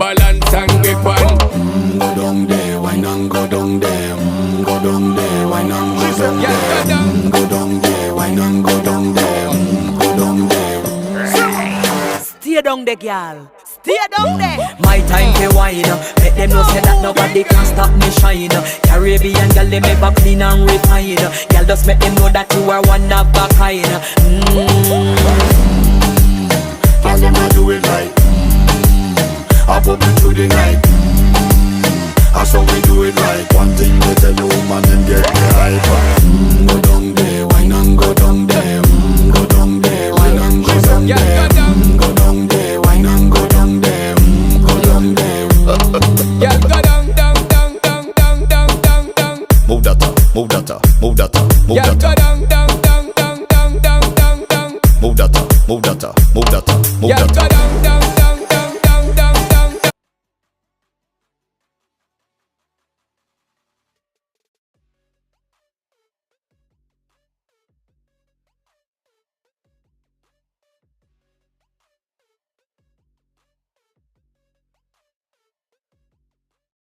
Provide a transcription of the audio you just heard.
balance and grip on. Go down there, wine and go down there. Go down there, wine and go down there. Go down there, wine and go down there. Go down there. Stay down there, girl. Stay down there. My time to wine. Make them know say that nobody can stop me shine. Caribbean girl, they ever clean and refine. Girl, just make them know that you are one of a kind. Girl, them a do it right. I pop it through the night. That's how we do it right. One thing they tell you, woman, and get the hype. Go down there, wine and go down there. Go down there, wine and go down there. Go down there, wine and go down there. Go down there. Yeah, go down, down, down, down, down, down, down, down. Move that up, move that up, move that up, move Yeah, that go up. down,